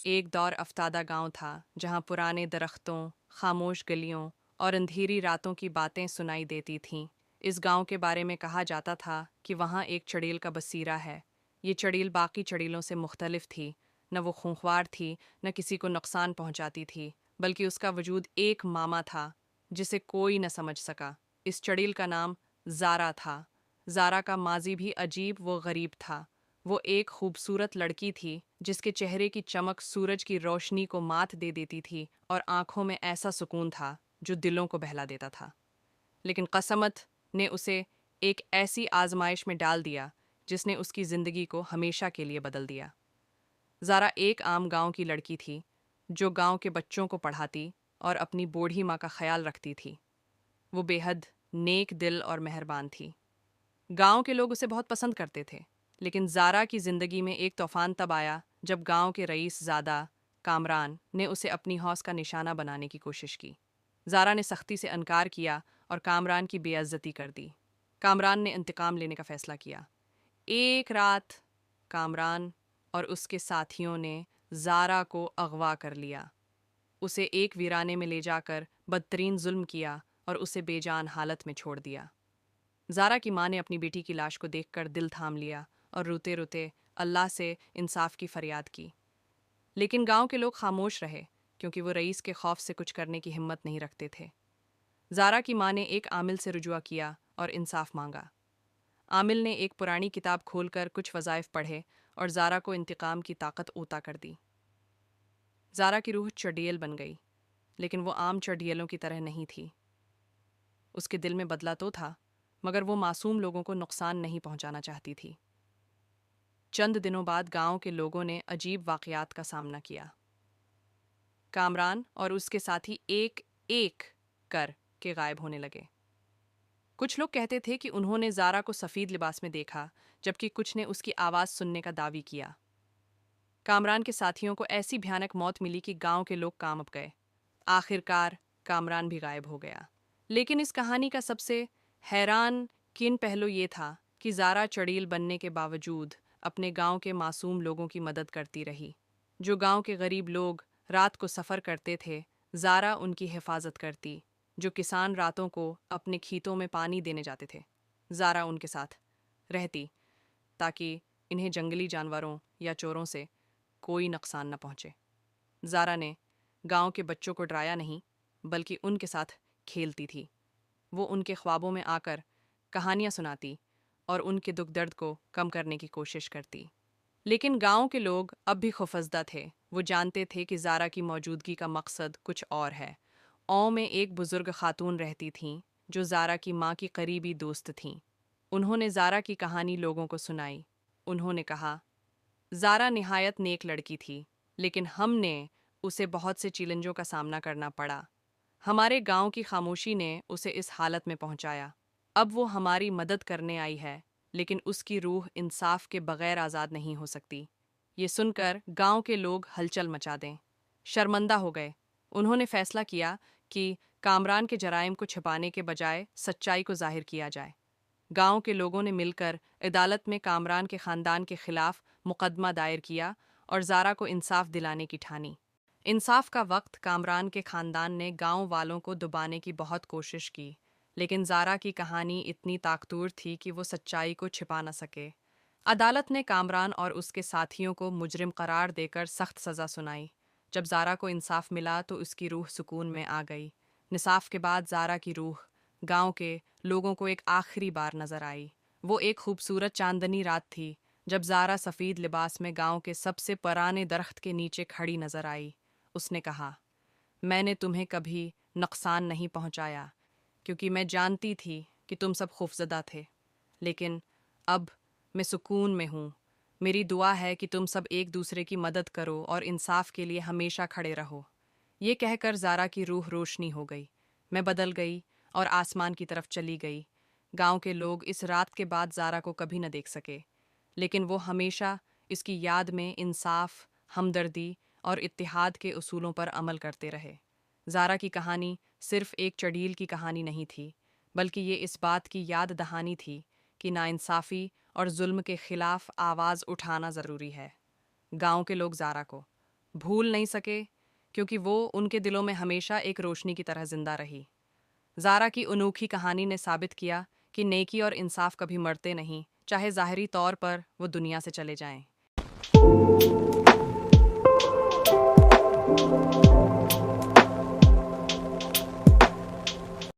ایک دور افتادہ گاؤں تھا جہاں پرانے درختوں، خاموش گلیوں اور اندھیری راتوں کی باتیں سنائی دیتی تھیں۔ اس گاؤں کے بارے میں کہا جاتا تھا کہ وہاں ایک چڑیل کا بسیرا ہے۔ یہ چڑیل باقی چڑیلوں سے مختلف تھی، نہ وہ خونخوار تھی، نہ کسی کو نقصان پہنچاتی تھی، بلکہ اس کا وجود ایک معمہ تھا جسے کوئی نہ سمجھ سکا۔ اس چڑیل کا نام زارا تھا۔ زارا کا ماضی بھی عجیب و غریب تھا۔ وہ ایک خوبصورت لڑکی تھی جس کے چہرے کی چمک سورج کی روشنی کو مات دے دیتی تھی اور آنکھوں میں ایسا سکون تھا جو دلوں کو بہلا دیتا تھا۔ لیکن قسمت نے اسے ایک ایسی آزمائش میں ڈال دیا جس نے اس کی زندگی کو ہمیشہ کے لیے بدل دیا۔ زارا ایک عام گاؤں کی لڑکی تھی جو گاؤں کے بچوں کو پڑھاتی اور اپنی بوڑھی ماں کا خیال رکھتی تھی۔ وہ بے حد نیک دل اور مہربان تھی۔ گاؤں کے لوگ اسے بہت پسند کرتے تھے، لیکن زارا کی زندگی میں ایک طوفان تب آیا جب گاؤں کے رئیس زادہ کامران نے اسے اپنی حوص کا نشانہ بنانے کی کوشش کی۔ زارا نے سختی سے انکار کیا اور کامران کی بے عزتی کر دی۔ کامران نے انتقام لینے کا فیصلہ کیا۔ ایک رات کامران اور اس کے ساتھیوں نے زارا کو اغوا کر لیا۔ اسے ایک ویرانے میں لے جا کر بدترین ظلم کیا اور اسے بے جان حالت میں چھوڑ دیا۔ زارا کی ماں نے اپنی بیٹی کی لاش کو دیکھ کر دل تھام لیا اور روتے روتے اللہ سے انصاف کی فریاد کی۔ لیکن گاؤں کے لوگ خاموش رہے کیونکہ وہ رئیس کے خوف سے کچھ کرنے کی ہمت نہیں رکھتے تھے۔ زارا کی ماں نے ایک عامل سے رجوع کیا اور انصاف مانگا۔ عامل نے ایک پرانی کتاب کھول کر کچھ وظائف پڑھے اور زارا کو انتقام کی طاقت عطا کر دی۔ زارا کی روح چڑیل بن گئی، لیکن وہ عام چڑیلوں کی طرح نہیں تھی۔ اس کے دل میں بدلہ تو تھا، مگر وہ معصوم لوگوں کو نقصان نہیں پہنچانا چاہتی تھی۔ چند دنوں بعد گاؤں کے لوگوں نے عجیب واقعات کا سامنا کیا۔ کامران اور اس کے ساتھی ایک ایک کر کے غائب ہونے لگے۔ کچھ لوگ کہتے تھے کہ انہوں نے زارا کو سفید لباس میں دیکھا، جبکہ کچھ نے اس کی آواز سننے کا دعوی کیا۔ کامران کے ساتھیوں کو ایسی بھیانک موت ملی کہ گاؤں کے لوگ کانپ گئے۔ آخر کار کامران بھی غائب ہو گیا۔ لیکن اس کہانی کا سب سے حیران کن پہلو یہ تھا کہ زارا چڑیل بننے کے باوجود اپنے گاؤں کے معصوم لوگوں کی مدد کرتی رہی۔ جو گاؤں کے غریب لوگ رات کو سفر کرتے تھے، زارا ان کی حفاظت کرتی۔ جو کسان راتوں کو اپنے کھیتوں میں پانی دینے جاتے تھے، زارا ان کے ساتھ رہتی تاکہ انہیں جنگلی جانوروں یا چوروں سے کوئی نقصان نہ پہنچے۔ زارا نے گاؤں کے بچوں کو ڈرایا نہیں، بلکہ ان کے ساتھ کھیلتی تھی۔ وہ ان کے خوابوں میں آ کر کہانیاں سناتی اور ان کے دکھ درد کو کم کرنے کی کوشش کرتی۔ لیکن گاؤں کے لوگ اب بھی خوفزدہ تھے۔ وہ جانتے تھے کہ زارا کی موجودگی کا مقصد کچھ اور ہے۔ میں ایک بزرگ خاتون رہتی تھیں جو زارا کی ماں کی قریبی دوست تھیں۔ انہوں نے زارا کی کہانی لوگوں کو سنائی۔ انہوں نے کہا، زارا نہایت نیک لڑکی تھی، لیکن ہم نے اسے بہت سے چیلنجوں کا سامنا کرنا پڑا۔ ہمارے گاؤں کی خاموشی نے اسے اس حالت میں پہنچایا۔ اب وہ ہماری مدد کرنے آئی ہے، لیکن اس کی روح انصاف کے بغیر آزاد نہیں ہو سکتی۔ یہ سن کر گاؤں کے لوگ ہلچل مچا دیں، شرمندہ ہو گئے۔ انہوں نے فیصلہ کیا کہ کامران کے جرائم کو چھپانے کے بجائے سچائی کو ظاہر کیا جائے۔ گاؤں کے لوگوں نے مل کر عدالت میں کامران کے خاندان کے خلاف مقدمہ دائر کیا اور زارا کو انصاف دلانے کی ٹھانی۔ انصاف کا وقت کامران کے خاندان نے گاؤں والوں کو دبانے کی بہت کوشش کی، لیکن زارا کی کہانی اتنی طاقتور تھی کہ وہ سچائی کو چھپا نہ سکے۔ عدالت نے کامران اور اس کے ساتھیوں کو مجرم قرار دے کر سخت سزا سنائی۔ جب زارا کو انصاف ملا تو اس کی روح سکون میں آ گئی۔ نصاف کے بعد زارا کی روح گاؤں کے لوگوں کو ایک آخری بار نظر آئی۔ وہ ایک خوبصورت چاندنی رات تھی جب زارا سفید لباس میں گاؤں کے سب سے پرانے درخت کے نیچے کھڑی نظر آئی۔ اس نے کہا، میں نے تمہیں کبھی نقصان نہیں پہنچایا کیونکہ میں جانتی تھی کہ تم سب خوفزدہ تھے، لیکن اب میں سکون میں ہوں۔ میری دعا ہے کہ تم سب ایک دوسرے کی مدد کرو اور انصاف کے لیے ہمیشہ کھڑے رہو۔ یہ کہہ کر زارا کی روح روشنی ہو گئی۔ میں بدل گئی اور آسمان کی طرف چلی گئی۔ گاؤں کے لوگ اس رات کے بعد زارا کو کبھی نہ دیکھ سکے، لیکن وہ ہمیشہ اس کی یاد میں انصاف، ہمدردی اور اتحاد کے اصولوں پر عمل کرتے رہے۔ زارا کی کہانی صرف ایک چڑیل کی کہانی نہیں تھی، بلکہ یہ اس بات کی یاد دہانی تھی کہ ناانصافی اور ظلم کے خلاف آواز اٹھانا ضروری ہے۔ گاؤں کے لوگ زارا کو بھول نہیں سکے کیونکہ وہ ان کے دلوں میں ہمیشہ ایک روشنی کی طرح زندہ رہی۔ زارا کی انوکھی کہانی نے ثابت کیا کہ نیکی اور انصاف کبھی مرتے نہیں، چاہے ظاہری طور پر وہ دنیا سے چلے جائیں۔